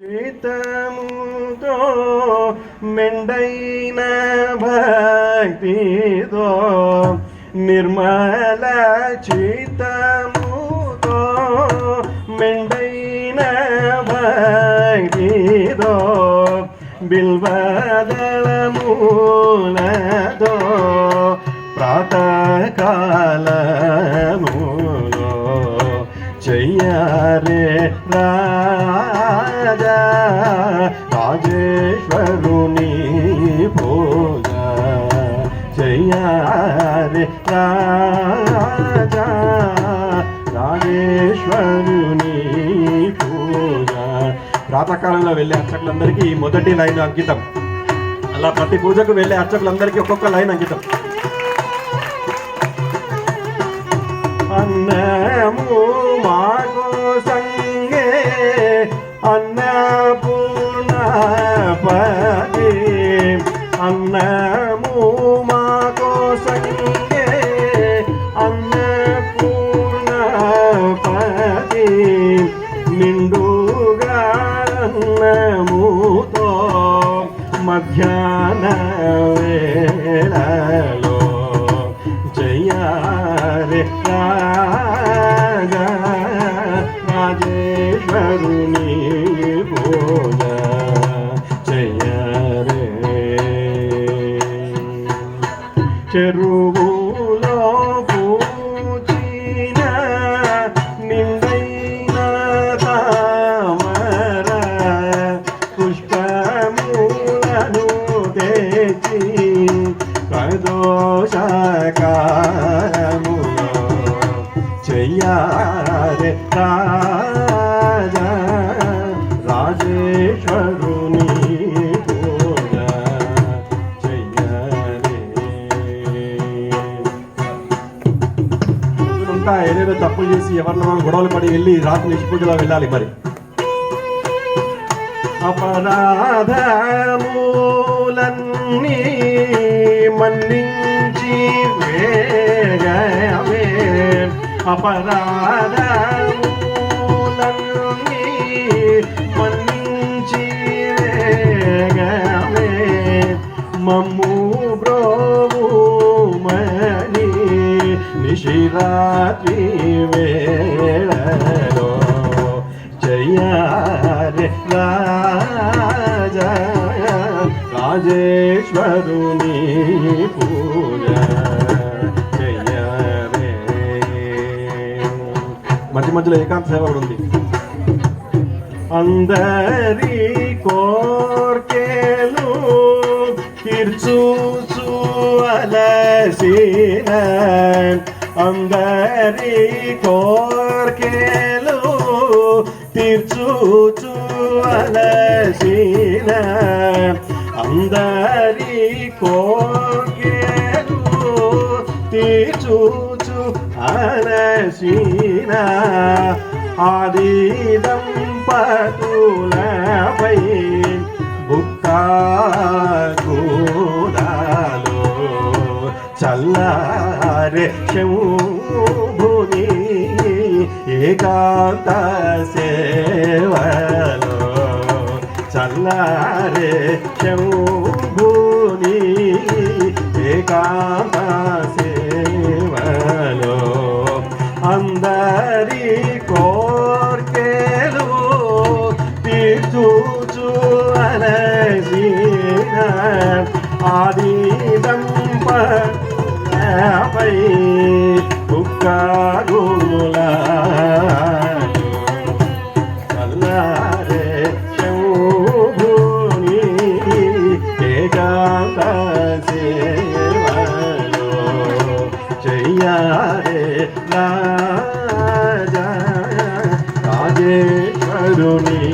చిత్తముతో మెండైన భక్తితో నిర్మల చిత్తముతో మెండైన భక్తితో బిల్వదళములతో ప్రాతకాలములో చెయ్యారే రాజా రాజేశ్వరుని పూజ చెయ్యారే రాజా రాజేశ్వరుని పూజ. ప్రాతకాలంలో వెళ్ళే అర్చకులందరికీ మొదటి లైన్ అంకితం. అలా ప్రతి పూజకు వెళ్ళే అర్చకులందరికీ ఒక్కొక్క లైన్ అంకితం. అన్నము మాకు సంగే అన్నపూర్ణపతి అన్నము మాకు సంగే అన్నపూర్ణపతి నిండుగా అన్నముతో మధ్యాహ్న వేళలో జయారే రాజా రాజేశ్వరుని పూజ జయారే. చెరువులో పూచిన నిండైన తామర పుష్పములను తెచ్చి ప్రదోషకారములో చెయ్యారే రాజా రాజేశ్వరుని పూజ చెయ్యారే. ఉంటా ఏదేదో తప్పులు చేసి ఎవరినో గొడవలు పడి వెళ్ళి రాత్రి నిషి పూజలో వెళ్ళాలి. మరి అపరాధములన్నీ మన్నించి వేగమే అపరాధములన్నీ మన్నించి వేగమే మమ్ము బ్రోవుమని నిశిరాత్రి వేళలో జయారే రాజా రాజేశ్వరుని పూజ జయారే. మధ్య మధ్యలో ఏకాంత సేవ కూడా ఉంది. అందరి కోర్కెలు తీర్చుచు అలసిన అందరి కోర్కెలు తీర్చుచు అలసిన అందరి కోర్కెలు తీర్చుచు అలసిన ఆది దంపతులపై బుక్కాగూడాలో చల్లారే శంభుని ఏకాంత సేవలో చల్లారే శంభుని ఏకాంత సేవలో అందరి కోర్కెలు తీర్చుచు అలసిన ఆది దంపతులపై బుక్కాగుల చల్లారే శంభుని ఏకాంత సేవలో చెయ్యారే రాజా రాజేశ్వరుని